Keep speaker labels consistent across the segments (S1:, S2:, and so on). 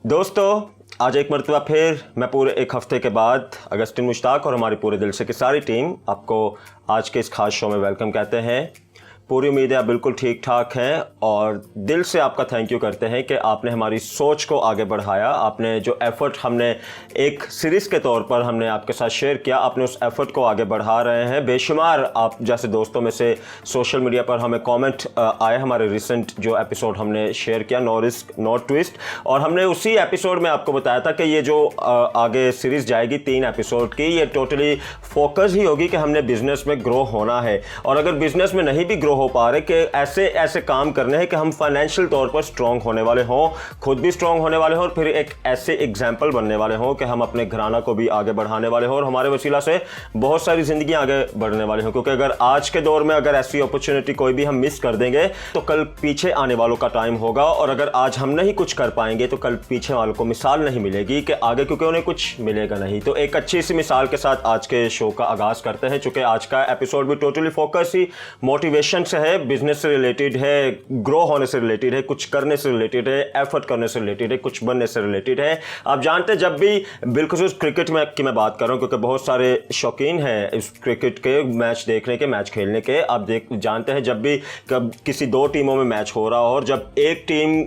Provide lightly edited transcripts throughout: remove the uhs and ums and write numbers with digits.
S1: दोस्तों, आज एक मरतबा फिर मैं पूरे एक हफ्ते के बाद अगस्टिन मुश्ताक और हमारी पूरे दिल से की सारी टीम आपको आज के इस खास शो में वेलकम कहते हैं। पूरी उम्मीद है आप बिल्कुल ठीक ठाक हैं और दिल से आपका थैंक यू करते हैं कि आपने हमारी सोच को आगे बढ़ाया। आपने जो एफ़र्ट हमने एक सीरीज़ के तौर पर हमने आपके साथ शेयर किया, आपने उस एफ़र्ट को आगे बढ़ा रहे हैं। बेशुमार आप जैसे दोस्तों में से सोशल मीडिया पर हमें कमेंट आए हमारे रिसेंट जो एपिसोड हमने शेयर किया, नो रिस्क नो ट्विस्ट, और हमने उसी एपिसोड में आपको बताया था कि ये जो आगे सीरीज़ जाएगी 3 एपिसोड की, ये टोटली फोकस ही होगी कि हमने बिज़नेस में ग्रो होना है। और अगर बिज़नेस में नहीं भी ग्रो हो पा रहे कि ऐसे ऐसे काम करने हैं कि हम फाइनेंशियल तौर पर स्ट्रॉन्ग होने वाले हों, खुद भी स्ट्रॉन्ग होने वाले हों और फिर एक ऐसे एग्जाम्पल बनने वाले हों कि हम अपने घराना को भी आगे बढ़ाने वाले हों और हमारे वसीला से बहुत सारी ज़िंदगी आगे बढ़ने वाली हों। क्योंकि अगर आज के दौर में अगर ऐसी अपॉर्चुनिटी कोई भी हम मिस कर देंगे तो कल पीछे आने वालों का टाइम होगा, और अगर आज हम नहीं कुछ कर पाएंगे तो कल पीछे वालों को मिसाल नहीं मिलेगी कि आगे, क्योंकि उन्हें कुछ मिलेगा नहीं। तो एक अच्छी सी मिसाल के साथ आज के शो का आगाज करते हैं। चूंकि आज का एपिसोड भी टोटली फोकस ही मोटिवेशन से है, बिजनेस से रिलेटेड है, ग्रो होने से रिलेटेड है, कुछ करने से रिलेटेड है, एफर्ट करने से रिलेटेड है, कुछ बनने से रिलेटेड है। आप जानते हैं जब भी बिलखुसूस क्रिकेट में की मैं बात कर रहा हूं, क्योंकि बहुत सारे शौकीन हैं इस क्रिकेट के मैच देखने के, मैच खेलने के। आप जानते हैं जब भी किसी 2 टीमों में मैच हो रहा हो और जब एक टीम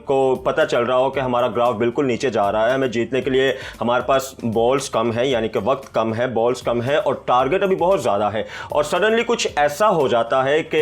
S1: को पता चल रहा हो कि हमारा ग्राफ बिल्कुल नीचे जा रहा है, हमें जीतने के लिए हमारे पास बॉल्स कम है, यानी कि वक्त कम है, बॉल्स कम है और टारगेट अभी बहुत ज़्यादा है, और सडनली कुछ ऐसा हो जाता है कि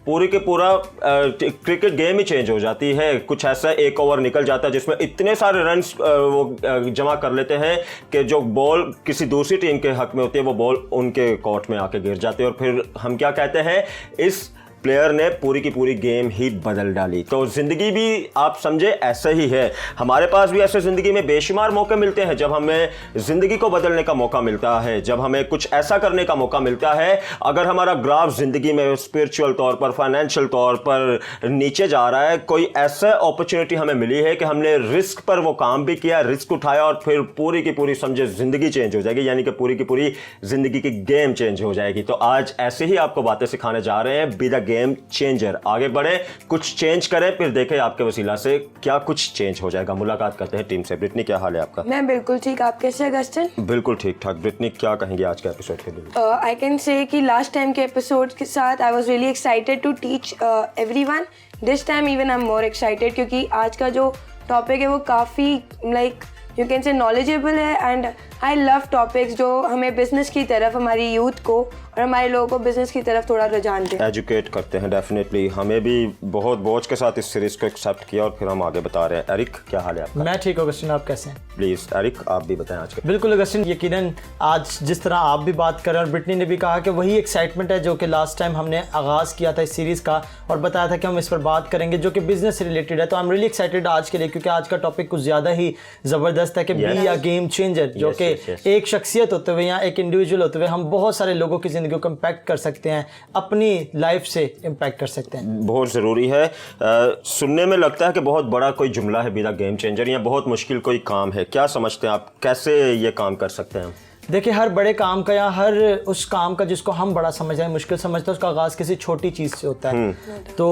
S1: पूरी के पूरा क्रिकेट गेम ही चेंज हो जाती है। कुछ ऐसा एक ओवर निकल जाता है जिसमें इतने सारे रन्स वो जमा कर लेते हैं कि जो बॉल किसी दूसरी टीम के हक में होती है वो बॉल उनके कोर्ट में आके गिर जाती है, और फिर हम क्या कहते हैं, इस प्लेयर ने पूरी की पूरी गेम ही बदल डाली। तो ज़िंदगी भी आप समझे ऐसा ही है। हमारे पास भी ऐसे ज़िंदगी में बेशुमार मौके मिलते हैं जब हमें ज़िंदगी को बदलने का मौका मिलता है, जब हमें कुछ ऐसा करने का मौका मिलता है। अगर हमारा ग्राफ ज़िंदगी में स्पिरिचुअल तौर पर, फाइनेंशियल तौर पर नीचे जा रहा है, कोई ऐसा अपॉर्चुनिटी हमें मिली है कि हमने रिस्क पर वो काम भी किया, रिस्क उठाया और फिर पूरी की पूरी समझे ज़िंदगी चेंज हो जाएगी, यानी कि पूरी की पूरी ज़िंदगी की गेम चेंज हो जाएगी। तो आज ऐसे ही आपको बातें सिखाने जा रहे हैं, बी द गेम चेंजर। आगे बढ़े, कुछ चेंज करें, फिर देखें आपके वसीला से क्या कुछ चेंज हो जाएगा। मुलाकात करते हैं टीम से। ब्रिटनी, क्या हाल है आपका?
S2: मैं बिल्कुल ठीक, आप कैसे हैं अगस्टिन?
S1: बिल्कुल ठीक ठाक। ब्रिटनी, क्या कहेंगे आज के एपिसोड के लिए?
S2: आई कैन से कि लास्ट टाइम के एपिसोड के साथ I was really excited to teach everyone. This time even I am more excited, क्योंकि आज का जो टॉपिक है वो काफ़ी like you can say knowledgeable है, एंड आई लव टॉपिक्स जो हमें बिजनेस की तरफ, हमारी यूथ को और हमारे लोगों को बिजनेस की तरफ थोड़ा रुझान दें,
S1: एजुकेट करते हैं। डेफिनेटली हमें भी बहुत बोझ के साथ इस सीरीज को एक्सेप्ट किया और फिर हम आगे बता रहे हैं। एरिक, क्या हाल है आपका?
S3: मैं ठीक हूँ अगस्टिन, आप कैसे हैं?
S1: प्लीज़ एरिक, आप भी बताएं आज के।
S3: बिल्कुल अगस्टिन, यकीनन आज जिस तरह आप भी बात कर रहे हैं और ब्रिटनी ने भी कहा कि वही एक्साइटमेंट है जो कि लास्ट टाइम हमने आगाज़ किया था इस सीरीज़ का और बताया था कि हम इस पर बात करेंगे जो कि बिजनेस से रिलेटेड है। तो आई एम रियली एक्साइटेड आज के लिए, क्योंकि आज का टॉपिक कुछ ज़्यादा ही ज़बरदस्त है कि बी अ गेम चेंजर, जो कि एक शख्सियत होते हुए या एक इंडिविजुअल होते हुए हम बहुत सारे लोगों की ज़िंदगी को इम्पैक्ट कर सकते हैं, अपनी लाइफ से इम्पैक्ट कर सकते हैं।
S1: बहुत ज़रूरी है। सुनने में लगता है कि बहुत बड़ा कोई जुमला है बी द गेम चेंजर, या बहुत मुश्किल कोई काम है। क्या समझते हैं आप, कैसे ये काम कर सकते हैं?
S3: देखिए, हर बड़े काम का या हर उस काम का जिसको हम बड़ा समझ हैं, मुश्किल समझते हैं, उसका आगाज़ किसी छोटी चीज़ से होता है। तो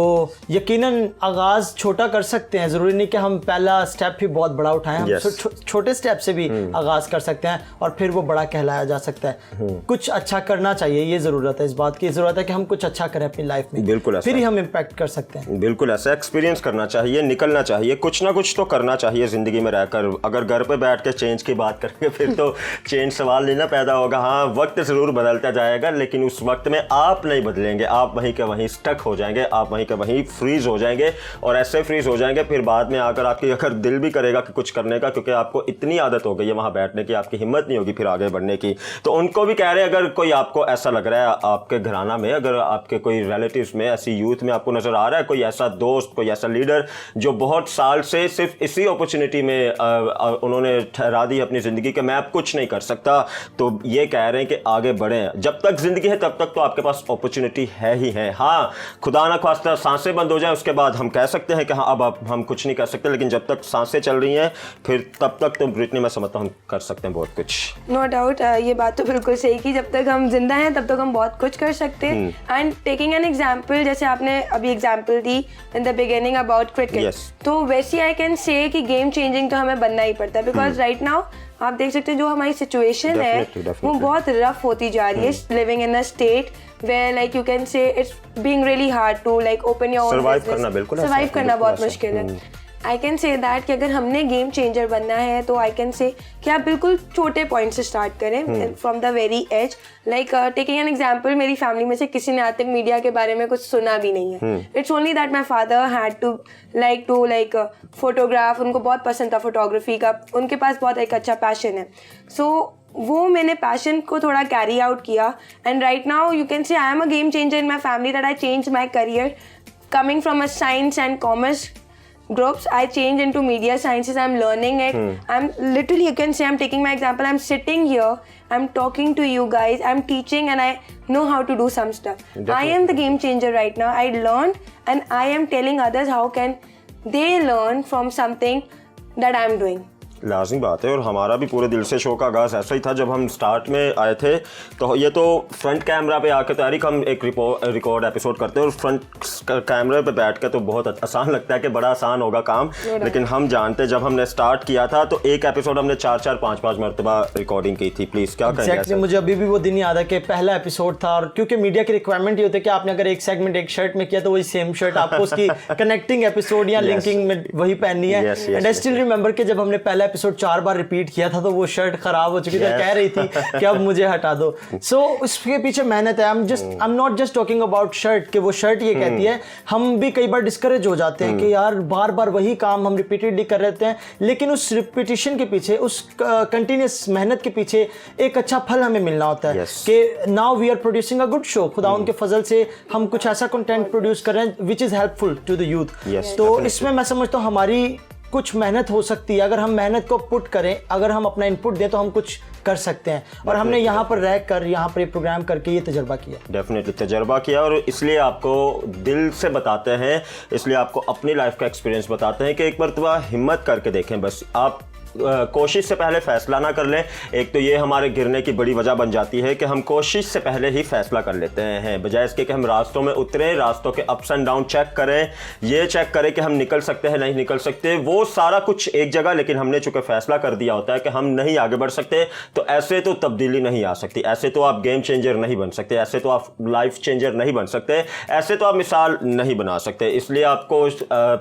S3: यकीनन आगाज़ छोटा कर सकते हैं, ज़रूरी नहीं कि हम पहला स्टेप ही बहुत बड़ा उठाएं। हम छोटे स्टेप से भी आगाज़ कर सकते हैं और फिर वो बड़ा कहलाया जा सकता है। कुछ अच्छा करना चाहिए, ये ज़रूरत है, इस बात की ज़रूरत है कि हम कुछ अच्छा करें अपनी लाइफ में,
S1: बिल्कुल,
S3: फिर ही हम इम्पैक्ट कर सकते हैं।
S1: बिल्कुल ऐसा एक्सपीरियंस करना चाहिए, निकलना चाहिए, कुछ ना कुछ तो करना चाहिए ज़िंदगी में रहकर। अगर घर पे बैठ के चेंज की बात करेंगे फिर तो चेंज सवाल नहीं ना पैदा होगा। हाँ, वक्त ज़रूर बदलता जाएगा, लेकिन उस वक्त में आप नहीं बदलेंगे, आप वहीं के वहीं स्टक हो जाएंगे, आप वहीं के वहीं फ्रीज हो जाएंगे, और ऐसे फ्रीज हो जाएंगे फिर बाद में आकर आपकी अगर दिल भी करेगा कि कुछ करने का, क्योंकि आपको इतनी आदत हो गई है वहाँ बैठने की, आपकी हिम्मत नहीं होगी फिर आगे बढ़ने की। तो उनको भी कह रहे हैं, अगर कोई आपको ऐसा लग रहा है आपके घराना में, अगर आपके कोई रिलेटिव्स में, ऐसी यूथ में आपको नज़र आ रहा है कोई ऐसा दोस्त, कोई ऐसा लीडर जो बहुत साल से सिर्फ इसी अपॉर्चुनिटी में उन्होंने ठहरा दी अपनी ज़िंदगी कि मैं अब कुछ नहीं कर सकता, तो ये कह रहे हैं कि आगे बढ़ें। जब तक ज़िंदगी है तब तक तो आपके पास अपॉर्चुनिटी है ही है। हाँ, खुदा ना ख्वास्ता सांसें बंद हो जाए उसके बाद हम कह सकते हैं कि हाँ अब हम कुछ नहीं कर सकते, लेकिन जब तक सांसें चल रही हैं फिर तब तक तो ब्रिटनी मैं समझता हूँ कर सकते हैं बहुत कुछ।
S2: नो डाउट, ये बात तो बिल्कुल सही की, जब तक हम जिंदा हैं तब तक हम बहुत कुछ कर सकते हैं। एंड टेकिंग एन एग्जाम्पल, जैसे आपने अभी example the in the beginning about cricket, तो वैसे आई कैन से कि गेम चेंजिंग तो हमें बनना ही पड़ता है, बिकॉज राइट नाउ आप देख सकते हैं जो हमारी सिचुएशन है वो बहुत रफ होती जा रही है, living in a state where like you can say it's being really hard to like open your own business, survive करना बहुत मुश्किल है। आई कैन से दैट कि अगर हमने गेम चेंजर बनना है तो आई कैन से कि आप बिल्कुल छोटे पॉइंट से स्टार्ट करें from the very age. Like taking an example, मेरी फैमिली में से किसी ने आज तक मीडिया के बारे में कुछ सुना भी नहीं है। It's only that my father had to like photograph, उनको बहुत पसंद था फोटोग्राफी का, उनके पास बहुत एक अच्छा पैशन है। सो वो मैंने पैशन को थोड़ा कैरी आउट किया and right now you can से I am a game changer in my family, that I change my career coming from a science and commerce groups. I changed into media sciences. I'm learning it. I'm literally, you can say, I'm taking my example. I'm sitting here. I'm talking to you guys. I'm teaching and I know how to do some stuff. Definitely. I am the game changer right now. I learned and I am telling others how can they learn from something that I'm doing.
S1: लाज़मी बात है, और हमारा भी पूरे दिल से show का आगाज़ ऐसा ही था। जब हम स्टार्ट में आए थे तो ये तो फ्रंट कैमरा पे आके तैयारी हम एक रिकॉर्ड एपिसोड करते हैं और फ्रंट कैमरे पे बैठ के तो बहुत आसान लगता है कि बड़ा आसान होगा काम, लेकिन हम जानते जब हमने स्टार्ट किया था तो एक एपिसोड हमने 4-4, 5-5 मरतबा रिकॉर्डिंग की थी। प्लीज़ क्या कहेंगे?
S3: मुझे अभी भी वो दिन याद है कि पहला एपिसोड था, और क्योंकि मीडिया की रिक्वायरमेंट ये होती है कि आपने अगर एक सेगमेंट एक शर्ट में किया तो वही सेम शर्ट आपको उसकी कनेक्टिंग एपिसोड या लिंकिंग में वही पहननी है। एंड आई स्टिल रिमेंबर कि जब हमने पहला एपिसोड 4 बार रिपीट किया था तो वो शर्ट खराब हो चुकी थी, कह रही थी कि अब मुझे हटा दो। सो उसके पीछे मेहनत है। I am not just talking about shirt कि वो शर्ट ये कहती है, हम भी कई बार डिस्करेज हो जाते हैं कि यार बार बार वही काम हम रिपीटेडली कर रहे हैं, लेकिन उस रिपीटिशन के पीछे, उस कंटिन्यूस मेहनत के पीछे एक अच्छा फल हमें मिलना होता है कि now we are producing a good show. खुदा उनके फजल से हम कुछ ऐसा कंटेंट प्रोड्यूस कर रहे हैं which is helpful to the youth. तो इसमें मैं समझता हूँ हमारी कुछ मेहनत हो सकती है। अगर हम मेहनत को पुट करें, अगर हम अपना इनपुट दें तो हम कुछ कर सकते हैं, और हमने यहाँ पर रह कर यहाँ पर ये प्रोग्राम करके ये तजर्बा किया।
S1: डेफिनेटली तजर्बा किया, और इसलिए आपको दिल से बताते हैं, इसलिए आपको अपनी लाइफ का एक्सपीरियंस बताते हैं कि एक मरतबा हिम्मत करके देखें। बस आप कोशिश से पहले फैसला ना कर लें। एक तो ये हमारे गिरने की बड़ी वजह बन जाती है कि हम कोशिश से पहले ही फैसला कर लेते हैं, बजाय इसके कि हम रास्तों में उतरें, रास्तों के अप्स एंड डाउन चेक करें, ये चेक करें कि हम निकल सकते हैं नहीं निकल सकते, वो सारा कुछ एक जगह। लेकिन हमने चूंकि फैसला कर दिया होता है कि हम नहीं आगे बढ़ सकते, तो ऐसे तो तब्दीली नहीं आ सकती, ऐसे तो आप गेम चेंजर नहीं बन सकते, ऐसे तो आप लाइफ चेंजर नहीं बन सकते, ऐसे तो आप मिसाल नहीं बना सकते। इसलिए आपको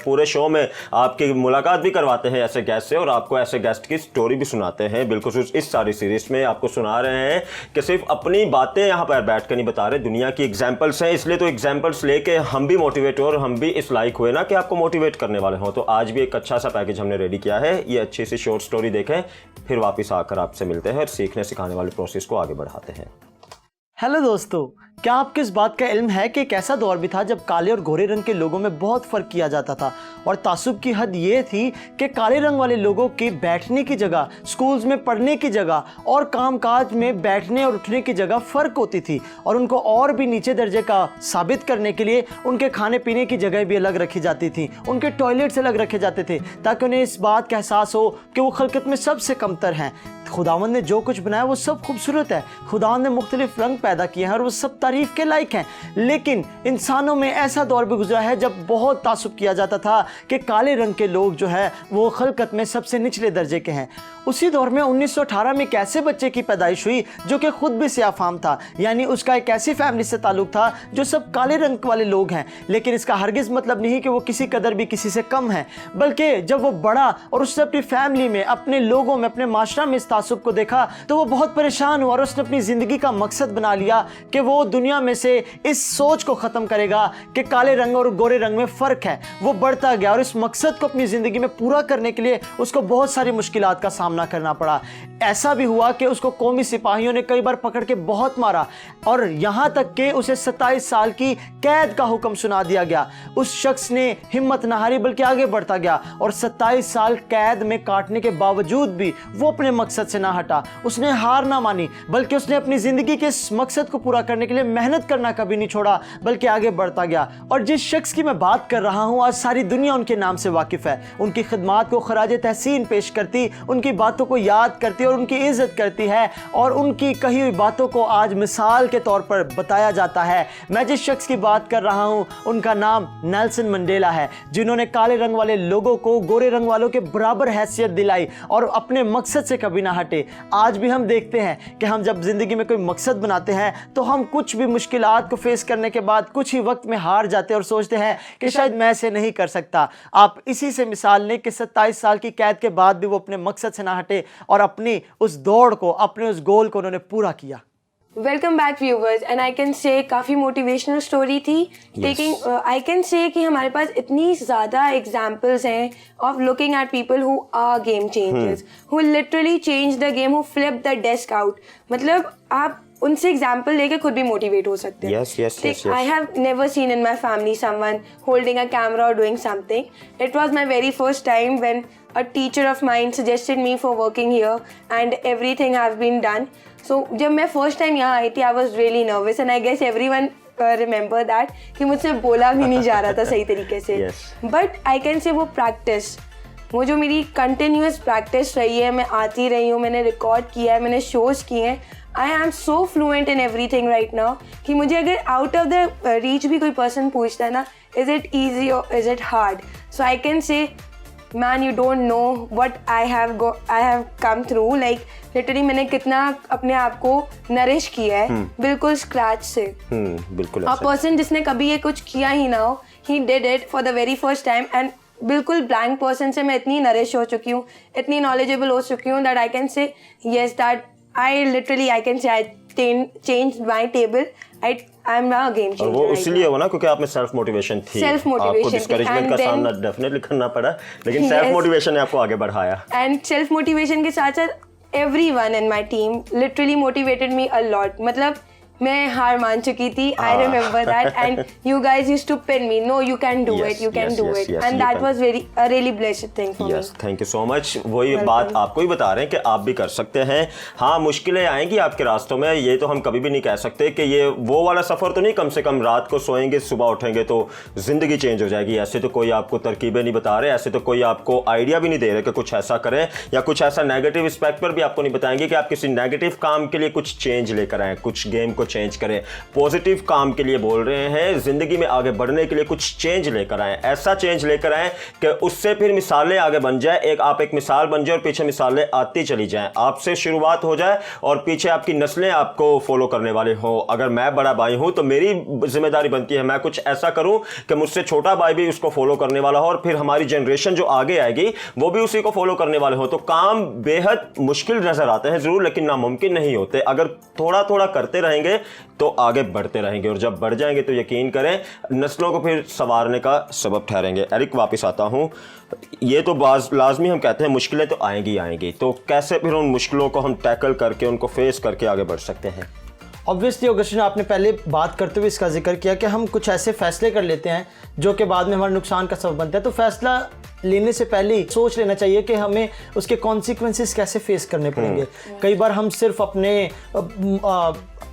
S1: पूरे शो में आपकी मुलाकात भी करवाते हैं ऐसे गेस्ट से, और आपको ऐसे गेस्ट की स्टोरी भी सुनाते हैं। बिल्कुल इस सारी सीरीज में आपको सुना रहे हैं कि सिर्फ अपनी बातें यहाँ पर बैठ कर नहीं बता रहे, दुनिया की एग्जाम्पल्स हैं। इसलिए तो एग्जाम्पल्स लेके हम भी मोटिवेट हो और हम भी इस लायक हुए ना कि आपको मोटिवेट करने वाले हों। तो आज भी एक अच्छा सा पैकेज हमने रेडी किया है। ये अच्छी सी शॉर्ट स्टोरी देखें, फिर वापस आकर आपसे मिलते हैं और सीखने सिखाने वाले प्रोसेस को आगे बढ़ाते हैं।
S3: हेलो दोस्तों, क्या आपको इस बात का इल्म है कि एक ऐसा दौर भी था जब काले और गोरे रंग के लोगों में बहुत फ़र्क किया जाता था, और तासुब की हद ये थी कि काले रंग वाले लोगों की बैठने की जगह, स्कूल्स में पढ़ने की जगह और कामकाज में बैठने और उठने की जगह फ़र्क होती थी, और उनको और भी नीचे दर्जे का साबित करने के लिए उनके खाने पीने की जगह भी अलग रखी जाती थी, उनके टॉयलेट्स अलग रखे जाते थे, ताकि उन्हें इस बात का एहसास हो कि वो खलकत में सबसे कमतर हैं। खुदावंद ने जो कुछ बनाया वो सब खूबसूरत है, खुदावंद ने मुख्तलिफ रंग पैदा किए हैं और वो सब तारीफ़ के लायक हैं। लेकिन इंसानों में ऐसा दौर भी गुजरा है जब बहुत तासुब किया जाता था कि काले रंग के लोग जो है वो खलकत में सबसे निचले दर्जे के हैं। उसी दौर में 1918 में एक ऐसे बच्चे की पैदाइश हुई जो कि खुद भी सियाफाम था, यानी उसका एक ऐसी फैमिली से ताल्लुक था जो सब काले रंग वाले लोग हैं। लेकिन इसका हरगिज़ मतलब नहीं कि वो किसी कदर भी किसी से कम है, बल्कि जब वो बड़ा और उसने अपनी फैमिली में, अपने लोगों में, अपने माशरा में इस तासुब को देखा तो वो बहुत परेशान हुआ, और उसने अपनी ज़िंदगी का मकसद बना लिया कि वो दुनिया में से इस सोच को ख़त्म करेगा कि काले रंग और गोरे रंग में फ़र्क है। वो बढ़ता गया और इस मकसद को अपनी ज़िंदगी में पूरा करने के लिए उसको बहुत सारी मुश्किलात का सामना सामना करना पड़ा। ऐसा भी हुआ कि उसको कौमी सिपाहियों ने कई बार पकड़ के बहुत मारा और यहाँ तक कि उसे 27 साल की कैद का हुक्म सुना दिया गया। उस शख्स ने हिम्मत ना हारी बल्कि आगे बढ़ता गया और 27 साल कैद में काटने के बावजूद भी वो अपने मकसद से ना हटा। उसने हार ना मानी बल्कि उसने अपनी ज़िंदगी के इस मकसद को पूरा करने के लिए मेहनत करना कभी नहीं छोड़ा बल्कि आगे बढ़ता गया। और जिस शख्स की मैं बात कर रहा हूँ आज सारी दुनिया उनके नाम से वाकिफ़ है, उनकी खिदमात को खराज तहसीन पेश करती, उनकी बातों को याद करती और उनकी इज़्ज़त करती है और उनकी कही हुई बातों को आज मिसाल के तौर पर बताया जाता है। मैं जिस शख्स की बात कर रहा हूँ उनका नाम नेल्सन मंडेला है, जिन्होंने काले रंग वाले लोगों को गोरे रंग वालों के बराबर हैसियत दिलाई और अपने मकसद से कभी ना हटे। आज भी हम देखते हैं कि हम जब ज़िंदगी में कोई मकसद बनाते हैं तो हम कुछ भी मुश्किलात को फेस करने के बाद कुछ ही वक्त में हार जाते हैं और सोचते हैं कि शायद मैं ऐसे नहीं कर सकता। आप इसी से मिसाल लें कि 27 साल की कैद के बाद भी वो अपने मकसद से ना हटे और अपनी उस दौड़ को, अपने उस गोल को उन्होंने पूरा किया।
S2: Welcome back viewers and I can say काफ़ी मोटिवेशनल स्टोरी थी। टेकिंग आई कैन से कि हमारे पास इतनी ज़्यादा एग्जांपल्स हैं of looking at people who are game changers, who literally change the game, who flip the desk out. मतलब आप उनसे एग्जाम्पल लेके खुद भी मोटिवेट हो सकते हैं।
S1: yes.
S2: I have never seen in my family someone holding a camera or doing something. It was my very first time when a teacher of mine suggested me for working here and everything have been done. So जब मैं first time यहाँ आई थी I was really nervous and I guess everyone remember that कि मुझसे बोला भी नहीं जा रहा था सही तरीके से। But I can say वो practice, वो जो मेरी कंटिन्यूस प्रैक्टिस रही है, मैं आती रही हूँ, मैंने रिकॉर्ड किया है, मैंने शोज़ किए हैं। I am so fluent in everything right now कि मुझे अगर आउट ऑफ द रीच भी कोई पर्सन पूछता है ना, इज़ इट ईजी और is it hard, so I can से man you don't know what I have come through. Like literally मैंने कितना अपने आप को नरिश किया है बिल्कुल स्क्रैच से।
S1: बिल्कुल
S2: अ पर्सन जिसने कभी ये कुछ किया ही ना हो, he did it for the very first time and बिल्कुल ब्लैंक पर्सन से मैं इतनी नरिश हो चुकी हूँ, इतनी नॉलेजेबल हो चुकी हूँ दैट आई कैन से yes that I can say I changed my table. I'm a game changer.
S1: और वो इसलिए हो ना क्योंकि आप में सेल्फ मोटिवेशन थी, आपको डिस्करेजमेंट का सामना डेफिनेटली करना पड़ा, लेकिन सेल्फ मोटिवेशन ने आपको आगे बढ़ाया।
S2: एंड सेल्फ मोटिवेशन के साथ साथ everyone in my team literally motivated me a lot. मतलब मैं हार मान चुकी थी, I remember that, and you guys used to pin me, no you can do it, you can do it, and that was a really blessed thing for me.
S1: Thank you so much। वही बात आपको ही बता रहे हैं कि आप भी कर सकते हैं। हाँ, मुश्किलें आएंगी आपके रास्तों में, ये तो हम कभी भी नहीं कह सकते कि ये वो वाला सफ़र तो नहीं, कम से कम रात को सोएंगे सुबह उठेंगे तो ज़िंदगी चेंज हो जाएगी। ऐसे तो कोई आपको तरकीबें नहीं बता रहे, ऐसे तो कोई आपको आइडिया भी नहीं दे रहे कि कुछ ऐसा करें या कुछ ऐसा नेगेटिव एस्पेक्ट पर भी आपको नहीं बताएंगे कि आप किसी नेगेटिव काम के लिए कुछ चेंज लेकर आएँ, कुछ गेम को चेंज करें। पॉजिटिव काम के लिए बोल रहे हैं, जिंदगी में आगे बढ़ने के लिए कुछ चेंज लेकर आए, ऐसा चेंज लेकर आए कि उससे फिर मिसालें आगे बन जाए, आप एक मिसाल बन जाए और पीछे मिसालें आती चली जाएं, आपसे शुरुआत हो जाए और पीछे आपकी नस्लें आपको फॉलो करने वाले हो। अगर मैं बड़ा भाई हूं तो मेरी जिम्मेदारी बनती है मैं कुछ ऐसा करूं कि मुझसे छोटा भाई भी उसको फॉलो करने वाला हो और फिर हमारी जनरेशन जो आगे आएगी वो भी उसी को फॉलो करने वाले हो। तो काम बेहद मुश्किल नजर आते हैं जरूर, लेकिन नामुमकिन नहीं होते। अगर थोड़ा थोड़ा करते रहेंगे तो आगे बढ़ते रहेंगे और जब बढ़ जाएंगे तो यकीन करें नस्लों को फिर संवारने का सबब ठहरेंगे। एरिक, वापस आता हूं, ये तो लाजमी हम कहते हैं मुश्किलें तो आएंगी आएंगी, तो कैसे फिर उन मुश्किलों को हम टैकल करके उनको फेस करके आगे बढ़ सकते हैं?
S3: ऑब्वियसली ऑगस्टिन, आपने पहले बात करते हुए इसका जिक्र किया कि हम कुछ ऐसे फैसले कर लेते हैं जो कि बाद में हमारे नुकसान का सबब बनता है। तो फैसला लेने से पहले सोच लेना चाहिए कि हमें उसके कॉन्सिक्वेंसेस कैसे फेस करने पड़ेंगे। कई बार हम सिर्फ अपने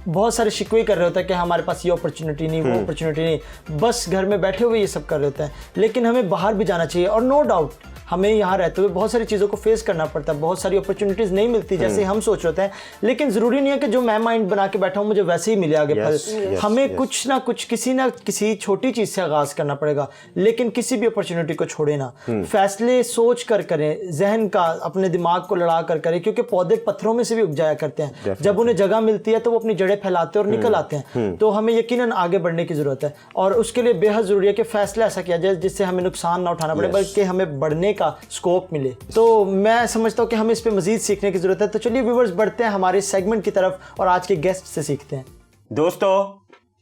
S3: बहुत सारे शिकवे कर रहे होते हैं कि हमारे पास ये अपॉर्चुनिटी नहीं, वो अपॉर्चुनिटी नहीं, बस घर में बैठे हुए ये सब कर रहे होते हैं। लेकिन हमें बाहर भी जाना चाहिए और नो डाउट हमें यहाँ रहते हुए बहुत सारी चीज़ों को फेस करना पड़ता है, बहुत सारी अपॉर्चुनिटीज़ नहीं मिलती जैसे हम सोच रहे हैं। लेकिन ज़रूरी नहीं है कि जो मैं माइंड बना के बैठा हूँ मुझे वैसे ही मिले आगे फल। हमें कुछ ना कुछ किसी ना किसी छोटी चीज़ से आगाज़ करना पड़ेगा, लेकिन किसी भी अपॉर्चुनिटी को छोड़े ना। फैसले सोच कर करें, जहन का, अपने दिमाग को लड़ा कर करें, क्योंकि पौधे पत्थरों में से भी उग जाया करते हैं। जब उन्हें जगह मिलती है तो वो अपनी जड़ें फैलाते हैं और निकल आते हैं। तो हमें यकीनन आगे बढ़ने की ज़रूरत है और उसके लिए बेहद ज़रूरी है कि फैसला ऐसा किया जाए जिससे हमें नुकसान ना उठाना पड़े बल्कि हमें बढ़ने का स्कोप मिले। तो मैं समझता हूँ कि हमें इस पे मजीद सीखने की जरूरत है। तो चलिए व्यूअर्स, बढ़ते हैं हमारे सेगमेंट की तरफ और आज के गेस्ट से सीखते हैं।
S1: दोस्तों,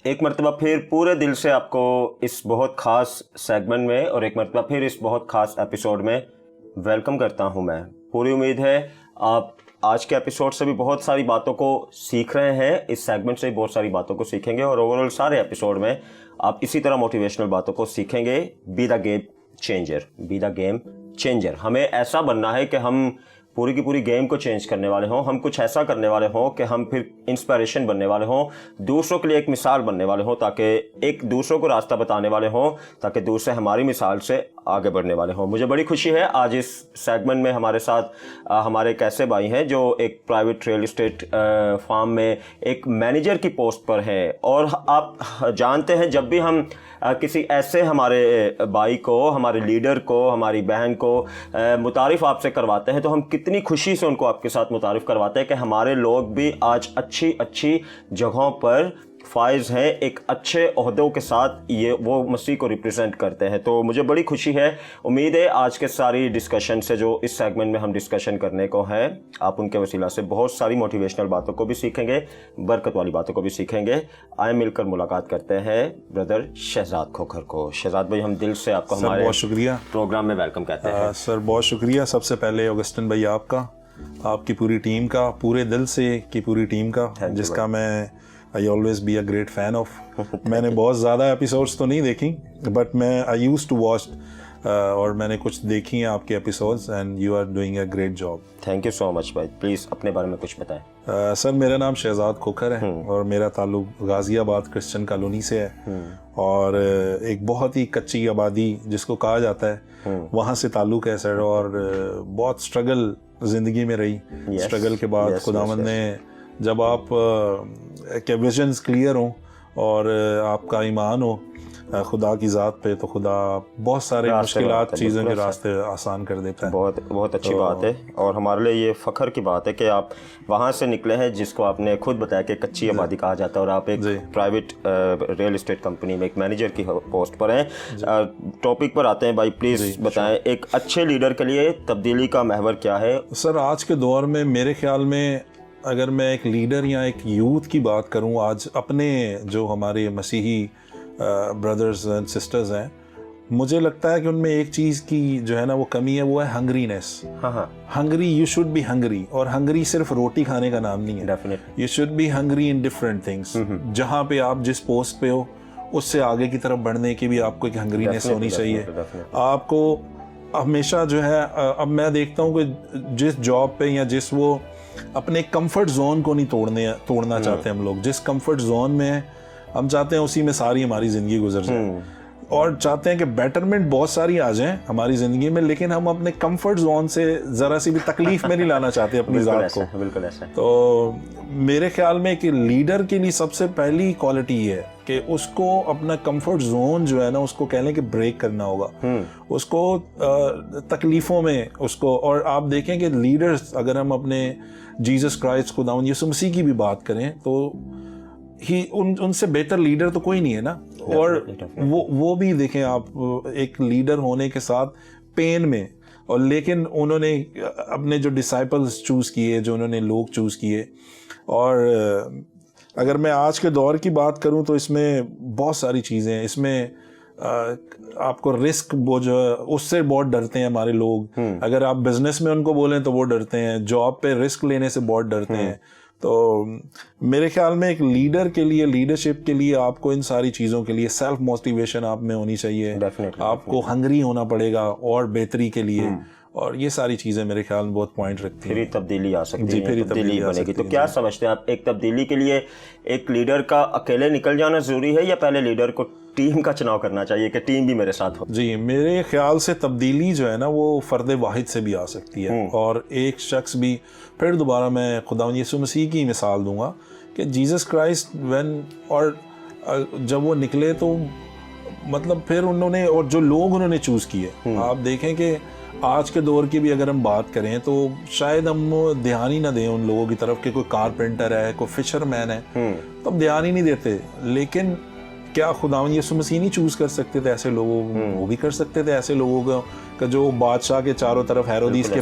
S1: एक मरतबा फिर पूरे दिल से आपको इस बहुत खास सेगमेंट में और एक मरतबा फिर इस बहुत खास एपिसोड में वेलकम करता हूँ मैं। पूरी उम्मीद है आप आज के एपिसोड से भी बहुत सारी बातों को सीख रहे हैं, इस सेगमेंट से भी बहुत सारी बातों को सीखेंगे और ओवरऑल सारे एपिसोड में आप इसी तरह मोटिवेशनल बातों को सीखेंगे। Be the game changer, be the game changer. हमें ऐसा बनना है कि हम पूरी की पूरी गेम को चेंज करने वाले हों, हम कुछ ऐसा करने वाले हों कि हम फिर इंस्पिरेशन बनने वाले हों, दूसरों के लिए एक मिसाल बनने वाले हों, ताकि एक दूसरों को रास्ता बताने वाले हों, ताकि दूसरे हमारी मिसाल से आगे बढ़ने वाले हों। मुझे बड़ी खुशी है आज इस सेगमेंट में हमारे साथ हमारे एक ऐसे भाई हैं जो एक प्राइवेट रियल एस्टेट फार्म में एक मैनेजर की पोस्ट पर हैं। और आप जानते हैं जब भी हम किसी ऐसे हमारे भाई को, हमारे लीडर को, हमारी बहन को मुतारिफ़ आपसे करवाते हैं तो हम कितनी खुशी से उनको आपके साथ मुतारिफ़ करवाते हैं कि हमारे लोग भी आज अच्छी अच्छी जगहों पर फाइज़ हैं, एक अच्छे ओहदों के साथ ये वो मसीह को रिप्रेजेंट करते हैं। तो मुझे बड़ी खुशी है, उम्मीद है आज के सारी डिस्कशन से जो इस सेगमेंट में हम डिस्कशन करने को है, आप उनके वसीला से बहुत सारी मोटिवेशनल बातों को भी सीखेंगे, बरकत वाली बातों को भी सीखेंगे। आए मिलकर मुलाकात करते हैं ब्रदर शहजाद खोखर को। शहजाद भाई, हम दिल से आपको हमारे
S4: बहुत शुक्रिया
S1: प्रोग्राम में वेलकम कहते हैं।
S4: सर बहुत शुक्रिया। सबसे पहले ऑगस्टिन भाई आपका, आपकी पूरी टीम का, पूरे दिल से की पूरी टीम का, जिसका मैं I always be a great fan of. मैंने बहुत ज़्यादा एपिसोड्स तो नहीं देखी, बट मैं आई यूज्ड टू वॉच और मैंने कुछ देखी हैं आपके episodes and you are doing a great job.
S1: Thank you so much भाई। प्लीज़ अपने बारे में कुछ बताएं।
S4: सर मेरा नाम शहजाद खोखर है और मेरा ताल्लुक गाज़ियाबाद क्रिश्चियन कॉलोनी से है और एक बहुत ही कच्ची आबादी जिसको कहा जाता है वहाँ से ताल्लुक है सर। और बहुत स्ट्रगल ज़िंदगी में रही। स्ट्रगल के बाद खुदावंद ने, जब आप के विजन्स क्लियर हों और आपका ईमान हो खुदा की ज़ात पे, तो खुदा बहुत सारे मुश्किलात चीज़ों के रास्ते आसान कर देता है।
S1: बहुत बहुत अच्छी बात है और हमारे लिए ये फ़ख्र की बात है कि आप वहाँ से निकले हैं जिसको आपने खुद बताया कि कच्ची आबादी कहा जाता है, और आप एक प्राइवेट रियल एस्टेट कंपनी में एक मैनेजर की पोस्ट पर हैं। टॉपिक पर आते हैं भाई, प्लीज़ बताएं एक अच्छे लीडर के लिए तब्दीली का महवर क्या है?
S4: सर आज के दौर में मेरे ख्याल में अगर मैं एक लीडर या एक यूथ की बात करूं, आज अपने जो हमारे मसीही ब्रदर्स एंड सिस्टर्स हैं, मुझे लगता है कि उनमें एक चीज़ की जो है ना वो कमी है, वो है hungriness. Hungry, you should be hungry. और हंग्री सिर्फ रोटी खाने का नाम नहीं है, definitely you should be hungry in different things. जहाँ पे आप जिस पोस्ट पे हो उससे आगे की तरफ बढ़ने की भी आपको एक हंग्रीनेस होनी चाहिए। आपको हमेशा जो है, अब मैं देखता हूँ कि जिस जॉब पे या जिस वो अपने कंफर्ट जोन को नहीं तोड़ना चाहते हम लोग। जिस कंफर्ट जोन में हम चाहते हैं उसी में सारी हमारी ज़िंदगी गुजर जाए और चाहते हैं कि बेटरमेंट बहुत सारी आ जाए हमारी ज़िंदगी में, लेकिन हम अपने कंफर्ट जोन से ज़रा सी भी तकलीफ में नहीं लाना चाहते अपनी ज़ात को।
S1: बिल्कुल ऐसा। तो
S4: मेरे ख्याल में कि लीडर के लिए सबसे पहली क्वालिटी ये है कि उसको अपना कंफर्ट जोन जो है ना उसको कह लें कि ब्रेक करना होगा, उसको तकलीफ़ों में उसको। और आप देखें कि लीडर्स, अगर हम अपने जीसस क्राइस्ट खुदावंद यीशु मसीह की भी बात करें तो ही उनसे बेहतर लीडर तो कोई नहीं है ना। और वो भी देखें आप, एक लीडर होने के साथ पेन में, और लेकिन उन्होंने अपने जो डिसाइपल्स चूज़ किए, जो उन्होंने लोग चूज़ किए। और अगर मैं आज के दौर की बात करूं तो इसमें बहुत सारी चीज़ें हैं। इसमें आपको रिस्क, वो जो उससे बहुत डरते हैं हमारे लोग। अगर आप बिजनेस में उनको बोलें तो वो डरते हैं, जॉब पे रिस्क लेने से बहुत डरते हैं। तो मेरे ख्याल में एक लीडर के लिए, लीडरशिप के लिए आपको इन सारी चीज़ों के लिए सेल्फ मोटिवेशन आप में होनी चाहिए। आपको हंगरी होना पड़ेगा और बेहतरी के लिए, और ये सारी चीज़ें मेरे ख्याल में बहुत पॉइंट रखती हैं।
S1: फिर तब्दीली आ सकती है, फिर तब्दीली बनेगी। तो क्या समझते हैं आप, एक तब्दीली के लिए एक लीडर का अकेले निकल जाना ज़रूरी है या पहले लीडर को टीम का चुनाव करना चाहिए कि टीम भी मेरे साथ हो?
S4: जी, मेरे ख्याल से तब्दीली जो है ना वो फ़र्द वाहिद से भी आ सकती है और एक शख्स भी। फिर दोबारा मैं खुदावंद यीशु मसीह की मिसाल दूंगा कि जीसस क्राइस्ट और जब वो निकले तो मतलब फिर उन्होंने, और जो लोग उन्होंने चूज़ किए, आप देखें कि आज के दौर की भी अगर हम बात करें तो शायद हम ध्यान ही ना दें उन लोगों की तरफ कि कोई कारपेंटर है, कोई फिशरमैन है, तो हम ध्यान ही नहीं देते। लेकिन क्या खुदावंद यीशु मसीह नहीं चूज़ कर सकते थे ऐसे लोगों को? वो भी कर सकते थे ऐसे लोगों का जो बादशाह के चारों तरफ हेरोदीस के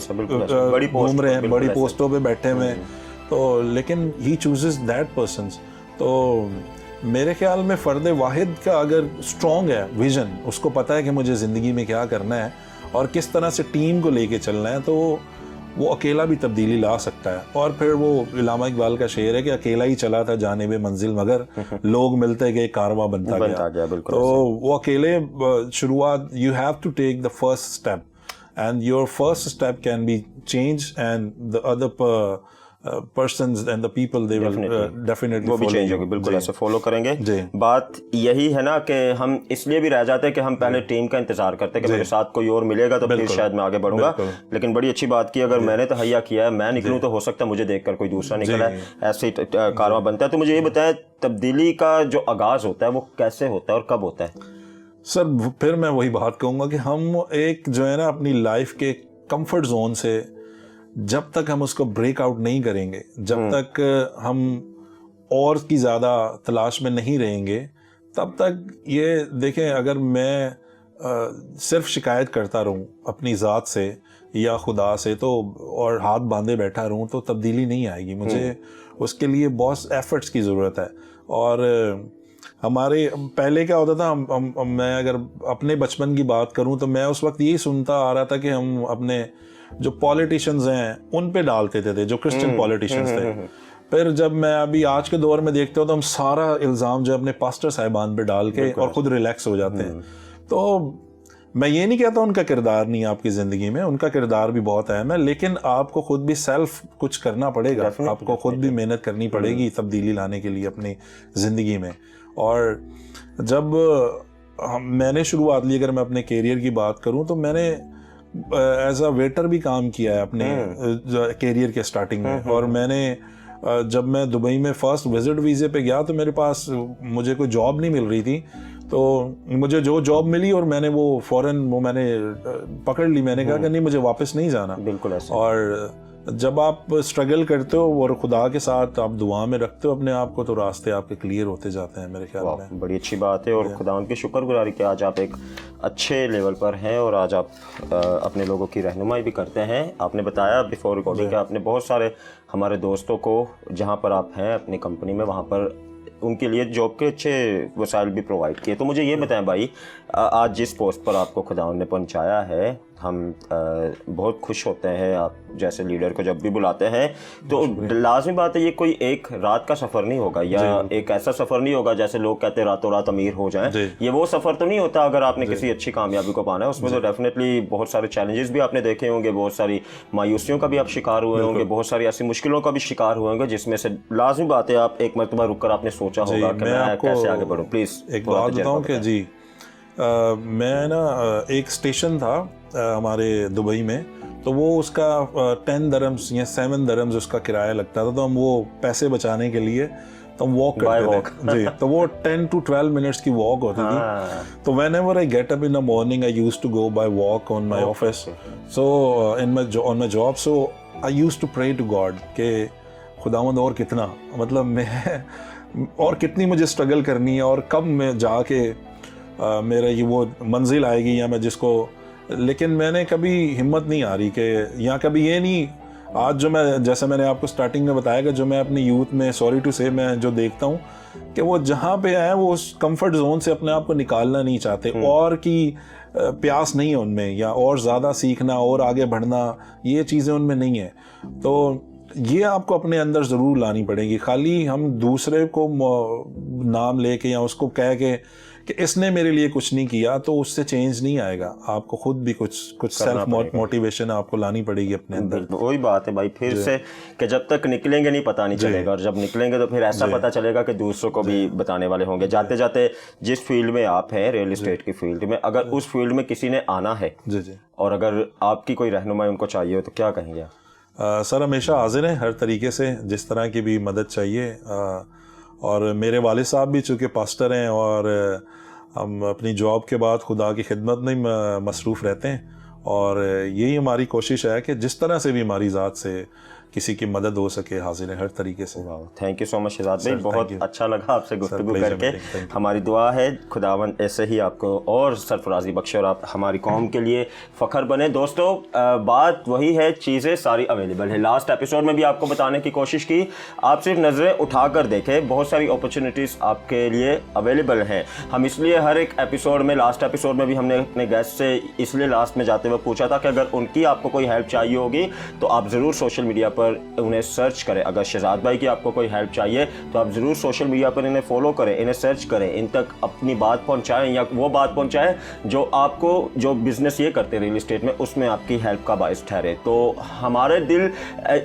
S4: घूम रहे हैं, बड़ी पोस्टों पे बैठे हुए हैं। तो लेकिन ही चूजेस दैट पर्सन्स। तो मेरे ख्याल में फ़र्द वाहिद का अगर स्ट्रॉन्ग है विजन, उसको पता है कि मुझे ज़िंदगी में क्या करना है और किस तरह से टीम को लेके चलना है, तो वो अकेला भी तब्दीली ला सकता है। और फिर वो इलामा इकबाल का शेर है कि अकेला ही चला था जानिब मंजिल मगर लोग मिलते गए कारवां बनता गया।
S1: बिल्कुल।
S4: तो वो अकेले शुरुआत, you have to take the first step and your first step can be change and the other persons and the people they will definitely
S1: वो भी
S4: follow
S1: चेंज
S4: you।
S1: होगी, बिल्कुल
S4: जी।
S1: ऐसे फॉलो करेंगे।
S4: जी।
S1: बात यही है ना कि हम इसलिए भी रह जाते हैं कि हम पहले टीम का इंतजार करते हैं कि मेरे साथ कोई और मिलेगा तो फिर शायद मैं आगे बढ़ूंगा। लेकिन बड़ी अच्छी बात की, अगर मैंने तहैया किया है, मैं निकलूं तो हो सकता है मुझे देखकर कोई दूसरा निकला है, ऐसे ही कारवां बनता है। तो मुझे ये बताएं, तब्दीली का जो आगाज होता है वो कैसे होता है और कब होता है?
S4: सर फिर मैं वही बात कहूँगा कि हम एक जो है ना अपनी लाइफ के कंफर्ट जोन से जब तक हम उसको ब्रेक आउट नहीं करेंगे, जब तक हम और की ज़्यादा तलाश में नहीं रहेंगे, तब तक ये देखें, अगर मैं सिर्फ शिकायत करता रहूं अपनी ज़ात से या खुदा से तो और हाथ बांधे बैठा रहूं तो तब्दीली नहीं आएगी। मुझे उसके लिए बहुत एफर्ट्स की ज़रूरत है। और हमारे पहले क्या होता था, मैं अगर अपने बचपन की बात करूं तो मैं उस वक्त यही सुनता आ रहा था कि हम अपने जो पॉलिटिशियंस हैं उन पे डालते थे जो क्रिश्चियन पॉलिटिशियंस थे। फिर जब मैं अभी आज के दौर में देखता हूँ तो हम सारा इल्ज़ाम जो अपने पास्टर साहिबान पे डाल के और खुद रिलैक्स हो जाते हैं। तो मैं ये नहीं कहता उनका किरदार नहीं है आपकी ज़िंदगी में, उनका किरदार भी बहुत अहम है, लेकिन आपको खुद भी सेल्फ कुछ करना पड़ेगा, आपको खुद भी मेहनत करनी पड़ेगी तब्दीली लाने के लिए अपनी ज़िंदगी में। और जब मैंने शुरुआत ली, अगर मैं अपने कैरियर की बात करूं तो मैंने एज अ वेटर भी काम किया है अपने कैरियर के स्टार्टिंग में। और मैंने जब मैं दुबई में फर्स्ट विजिट वीज़े पे गया तो मेरे पास मुझे कोई जॉब नहीं मिल रही थी, तो मुझे जो जॉब मिली और मैंने वो फ़ौरन वो मैंने पकड़ ली। मैंने कहा कि नहीं, मुझे वापस नहीं जाना।
S1: बिल्कुल ऐसे।
S4: और जब आप स्ट्रगल करते हो और खुदा के साथ आप दुआ में रखते हो अपने आप को, तो रास्ते आपके क्लियर होते जाते हैं मेरे ख्याल में।
S1: बड़ी अच्छी बात है और खुदा उनकी शुक्रगुजारी कि आज आप एक अच्छे लेवल पर हैं और आज आप अपने लोगों की रहनुमाई भी करते हैं। आपने बताया बिफोर रिकॉर्डिंग कि आपने बहुत सारे हमारे दोस्तों को जहाँ पर आप हैं अपनी कंपनी में, वहाँ पर उनके लिए जॉब के अच्छे वसाइल भी प्रोवाइड किए। तो मुझे ये बताएं भाई, आज जिस पोस्ट पर आपको खुदा ने पहुंचाया है, हम बहुत खुश होते हैं आप जैसे लीडर को जब भी बुलाते हैं। तो लाजमी बात है, ये कोई एक रात का सफ़र नहीं होगा या एक ऐसा सफ़र नहीं होगा जैसे लोग कहते हैं रातों रात अमीर हो जाएं। ये वो सफ़र तो नहीं होता अगर आपने किसी अच्छी कामयाबी को पाना है। उसमें तो डेफिनेटली बहुत सारे चैलेंजेस भी आपने देखे होंगे, बहुत सारी मायूसियों का भी आप शिकार हुए होंगे, बहुत सारी ऐसी मुश्किलों का भी शिकार हुए होंगे, जिसमें से लाजमी बात है आप एक मरतबा रुक कर आपने सोचा होगा कि मैं कैसे आगे बढ़ूँ। प्लीज़
S4: एक बात बताऊँ कि जी मैं ना एक स्टेशन था हमारे दुबई में, तो वो उसका 10 दरम्स या 7 दरम्स उसका किराया लगता था। तो हम वो पैसे बचाने के लिए तो हम वॉक करते थे जी। तो वो 10 to 12 मिनट्स की वॉक होती थी। तो whenever I get up in the morning I used to go by walk on my office, so on my job, so I used to pray to God कि खुदावंद और कितना, मतलब मैं और कितनी मुझे स्ट्रगल करनी है और कब मैं जाके मेरा ये वो मंजिल आएगी या मैं जिसको। लेकिन मैंने कभी हिम्मत नहीं आ रही कि या कभी ये नहीं, आज जो मैं जैसे मैंने आपको स्टार्टिंग में बताया कि जो मैं अपनी यूथ में सॉरी टू से मैं जो देखता हूँ कि वो जहाँ पे आए वो उस कंफर्ट जोन से अपने आप को निकालना नहीं चाहते, और की प्यास नहीं है उनमें, या और ज़्यादा सीखना और आगे बढ़ना, ये चीज़ें उनमें नहीं है। तो ये आपको अपने अंदर ज़रूर लानी पड़ेगी। खाली हम दूसरे को नाम लेके या उसको कह के कि इसने मेरे लिए कुछ नहीं किया तो उससे चेंज नहीं आएगा। आपको खुद भी कुछ सेल्फ मोटिवेशन आपको लानी पड़ेगी अपने अंदर।
S1: वही बात है भाई, फिर से कि जब तक निकलेंगे नहीं पता नहीं चलेगा, और जब निकलेंगे तो फिर ऐसा पता चलेगा कि दूसरों को भी बताने वाले होंगे। जाते जाते जिस फील्ड में आप हैं, रियल एस्टेट की फील्ड में, अगर उस फील्ड में किसी ने आना है और अगर आपकी कोई रहनुमाई उनको चाहिए हो तो क्या कहेंगे आप?
S4: सर हमेशा हाजिर हैं हर तरीके से, जिस तरह की भी मदद चाहिए। और मेरे वालिद साहब भी चूँकि पास्टर हैं और हम अपनी जॉब के बाद खुदा की खिदमत में मसरूफ़ रहते हैं, और यही हमारी कोशिश है कि जिस तरह से भी हमारी ज़ात से किसी की मदद हो सके हाजिर है हर तरीके से।
S1: Thank you so much Shahzad भाई, बहुत अच्छा लगा आपसे गुफ्तगू
S4: pleasure,
S1: करके। हमारी दुआ है खुदावंद ऐसे ही आपको और सरफराजी बख्शे और आप हमारी कौम के लिए फ़ख्र बने। दोस्तों बात वही है, चीज़ें सारी अवेलेबल है। लास्ट एपिसोड में भी आपको बताने की कोशिश की, आप सिर्फ नज़रें उठाकर देखें, बहुत सारी अपॉर्चुनिटीज़ आपके लिए अवेलेबल हैं। हम इसलिए हर एक एपिसोड में, लास्ट एपिसोड में भी हमने अपने गेस्ट से इसलिए लास्ट में जाते हुए पूछा था कि अगर उनकी आपको कोई हेल्प चाहिए होगी तो आप ज़रूर सोशल मीडिया पर उन्हें सर्च करें। अगर शहजाद भाई की आपको कोई हेल्प चाहिए तो आप ज़रूर सोशल मीडिया पर इन्हें फॉलो करें, इन्हें सर्च करें, इन तक अपनी बात पहुंचाएं या वो बात पहुंचाएं जो आपको, जो बिज़नेस ये करते रियल इस्टेट में, उसमें आपकी हेल्प का बायस ठहरे। तो हमारे दिल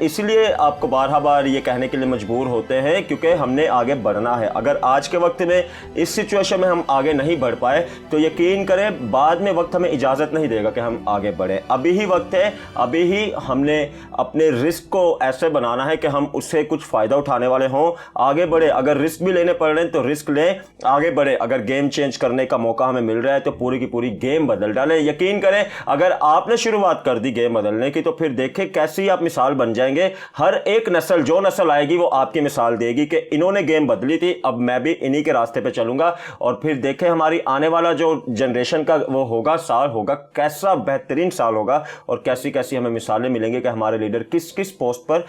S1: इसलिए आपको बार ये कहने के लिए मजबूर होते हैं क्योंकि हमने आगे बढ़ना है। अगर आज के वक्त में इस सिचुएशन में हम आगे नहीं बढ़ पाए तो यकीन करें बाद में वक्त हमें इजाज़त नहीं देगा कि हम आगे बढ़ें। अभी ही वक्त है, अभी ही हमने अपने रिस्क को ऐसे बनाना है कि हम उससे कुछ फ़ायदा उठाने वाले हों, आगे बढ़े। अगर रिस्क भी लेने पड़ रहे हैं तो रिस्क लें, आगे बढ़े। अगर गेम चेंज करने का मौका हमें मिल रहा है तो पूरी की पूरी गेम बदल डालें। यकीन करें अगर आपने शुरुआत कर दी गेम बदलने की तो फिर देखें कैसी आप मिसाल बन जाएंगे। हर एक नस्ल, जो नस्ल आएगी वो आपकी मिसाल देगी कि इन्होंने गेम बदली थी, अब मैं भी इन्हीं के रास्ते पे चलूंगा। और फिर देखें हमारी आने वाला जो जनरेशन का वो होगा, साल होगा, कैसा बेहतरीन साल होगा और कैसी कैसी हमें मिसालें मिलेंगी कि हमारे लीडर किस किस पोस्ट पर,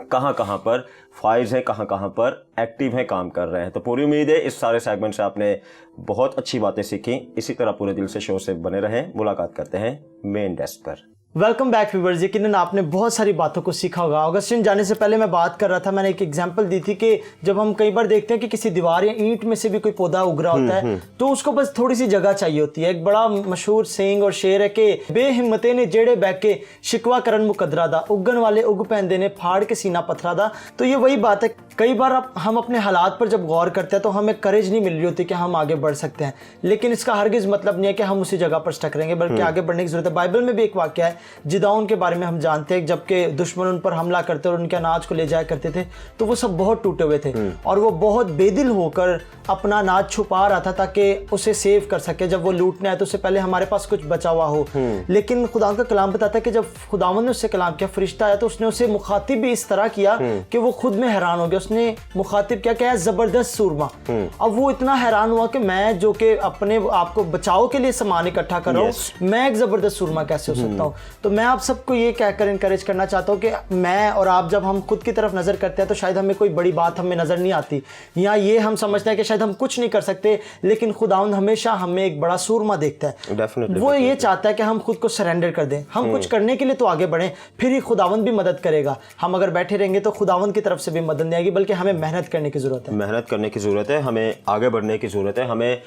S1: कहां पर फाइज हैं, कहां पर एक्टिव हैं, काम कर रहे हैं। तो पूरी उम्मीद है इस सारे सेगमेंट से आपने बहुत अच्छी बातें सीखी। इसी तरह पूरे दिल से शो से बने रहें। मुलाकात करते हैं मेन डेस्क पर।
S3: Welcome back viewers. यकीनन आपने बहुत सारी बातों को सीखा होगा। ऑगस्टिन जाने से पहले मैं बात कर रहा था, मैंने एक एग्जांपल दी थी कि जब हम कई बार देखते हैं कि किसी दीवार या ईंट में से भी कोई पौधा उग रहा होता है तो उसको बस थोड़ी सी जगह चाहिए होती है। एक बड़ा मशहूर सेइंग और शेर है कि बेहिम्मते ने जेड़े बैके शिकवा करन मुकदरा दा, उगन वाले उग पैंदे ने फाड़ के सीना पत्थरा दा। तो ये वही बात है, कई बार हम अपने हालात पर जब गौर करते हैं तो हमें करेज नहीं मिल रही होती कि हम आगे बढ़ सकते हैं, लेकिन इसका हरगिज मतलब नहीं है कि हम उसी जगह पर स्टक रहेंगे, बल्कि आगे बढ़ने की जरूरत है। बाइबल में भी एक वाक्य है, जिदाउन के बारे में हम जानते हैं, जबकि दुश्मन उन पर हमला करते और उनके अनाज को ले जाया करते थे तो वो सब बहुत टूटे हुए थे और वो बहुत बेदिल होकर अपना अनाज छुपा रहा था ताकि उसे सेव कर सके। जब वो लूटने आए तो उससे पहले हमारे पास कुछ बचा हुआ हो। लेकिन खुदा का कलाम बताता है कि जब खुदावंद ने उससे कलाम किया, फरिश्ता आया तो उसने उसे मुखातिब भी इस तरह किया कि वो खुद में हैरान हो गया। उसने मुखातिब क्या कहा, जबरदस्त सूरमा। अब वो इतना हैरान हुआ कि मैं जो कि अपने आप को बचाव के लिए सामान इकट्ठा कर रहा हूँ, मैं एक जबरदस्त सूरमा कैसे हो सकता हूँ। तो मैं आप सबको ये कहकर इनकरेज करना चाहता हूँ कि मैं और आप जब हम खुद की तरफ नजर करते हैं तो शायद हमें कोई बड़ी बात हमें नजर नहीं आती, या ये हम समझते हैं कि शायद हम कुछ नहीं कर सकते, लेकिन खुदावंद हमेशा हमें एक बड़ा सूरमा देखता है। वो ये चाहता है कि हम खुद को सरेंडर कर दें, हम कुछ करने के लिए तो आगे बढ़ें, फिर ही खुदावंद भी मदद करेगा। हम अगर बैठे रहेंगे तो खुदावंद की तरफ से भी मदद नहीं आएगी, बल्कि हमें मेहनत करने की जरूरत है।
S1: मेहनत करने की ज़रूरत है, हमें आगे बढ़ने की ज़रूरत है, हमें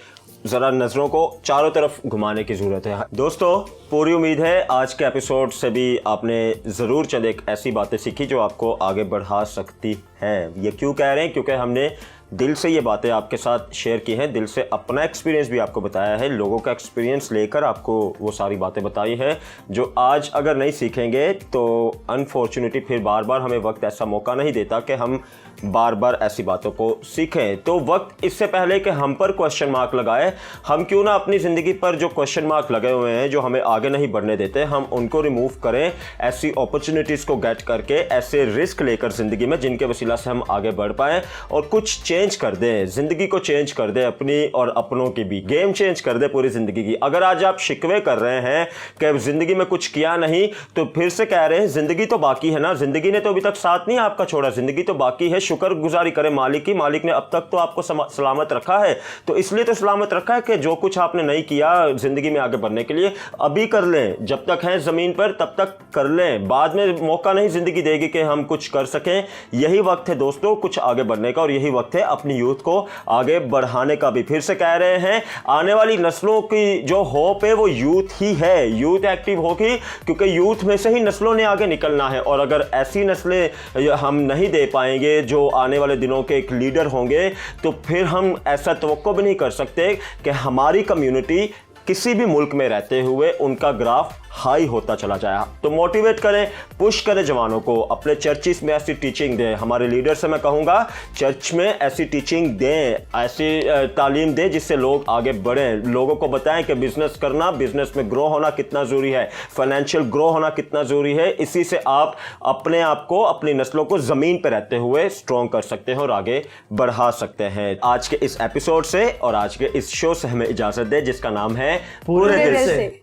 S1: ज़रा नज़रों को चारों तरफ घुमाने की ज़रूरत है। दोस्तों पूरी उम्मीद है आज के एपिसोड से भी आपने ज़रूर चंद एक ऐसी बातें सीखी जो आपको आगे बढ़ा सकती हैं। ये क्यों कह रहे हैं? क्योंकि हमने दिल से ये बातें आपके साथ शेयर की हैं, दिल से अपना एक्सपीरियंस भी आपको बताया है, लोगों का एक्सपीरियंस लेकर आपको वो सारी बातें बताई है जो आज अगर नहीं सीखेंगे तो अनफॉर्चुनेटली फिर बार बार हमें वक्त ऐसा मौका नहीं देता कि हम बार बार ऐसी बातों को सीखें। तो वक्त इससे पहले कि हम पर क्वेश्चन मार्क लगाए, हम क्यों ना अपनी ज़िंदगी पर जो क्वेश्चन मार्क लगे हुए हैं जो हमें आगे नहीं बढ़ने देते, हम उनको रिमूव करें, ऐसी अपॉर्चुनिटीज़ को गेट करके, ऐसे रिस्क लेकर ज़िंदगी में जिनके वसीला से हम आगे बढ़ पाएँ और कुछ चेंज कर दें, ज़िंदगी को चेंज कर दें, अपनी और अपनों की भी, गेम चेंज कर दें पूरी ज़िंदगी की। अगर आज आप शिकवे कर रहे हैं कि ज़िंदगी में कुछ किया नहीं, तो फिर से कह रहे हैं ज़िंदगी तो बाकी है ना, ज़िंदगी ने तो अभी तक साथ नहीं आपका छोड़ा, ज़िंदगी तो बाकी है। शुक्रगुजारी करें मालिक की, मालिक ने अब तक तो आपको सलामत रखा है, तो इसलिए तो सलामत रखा है कि जो कुछ आपने नहीं किया ज़िंदगी में आगे बढ़ने के लिए अभी कर लें, जब तक है ज़मीन पर तब तक कर लें, बाद में मौका नहीं ज़िंदगी देगी कि हम कुछ कर सकें। यही वक्त है दोस्तों कुछ आगे बढ़ने का और यही वक्त है अपनी यूथ को आगे बढ़ाने का भी। फिर से कह रहे हैं आने वाली नस्लों की जो होप है वो यूथ ही है, यूथ एक्टिव होगी क्योंकि यूथ में से ही नस्लों ने आगे निकलना है। और अगर ऐसी नस्लें हम नहीं दे पाएंगे जो आने वाले दिनों के एक लीडर होंगे, तो फिर हम ऐसा तवक्को भी नहीं कर सकते कि हमारी कम्युनिटी किसी भी मुल्क में रहते हुए उनका ग्राफ हाई होता चला जाए। तो मोटिवेट करें, पुश करें जवानों को, अपने चर्चिस में ऐसी टीचिंग दें। हमारे लीडर से मैं कहूँगा चर्च में ऐसी टीचिंग दें, ऐसी तालीम दें जिससे लोग आगे बढ़ें, लोगों को बताएं कि बिजनेस करना, बिजनेस में ग्रो होना कितना ज़रूरी है, फाइनेंशियल ग्रो होना कितना ज़रूरी है। इसी से आप अपने आप को, अपनी नस्लों को ज़मीन पर रहते हुए स्ट्रॉन्ग कर सकते हैं और आगे बढ़ा सकते हैं। आज के इस एपिसोड से और आज के इस शो से हमें इजाज़त दें जिसका नाम है
S3: पूरे
S2: दिल से।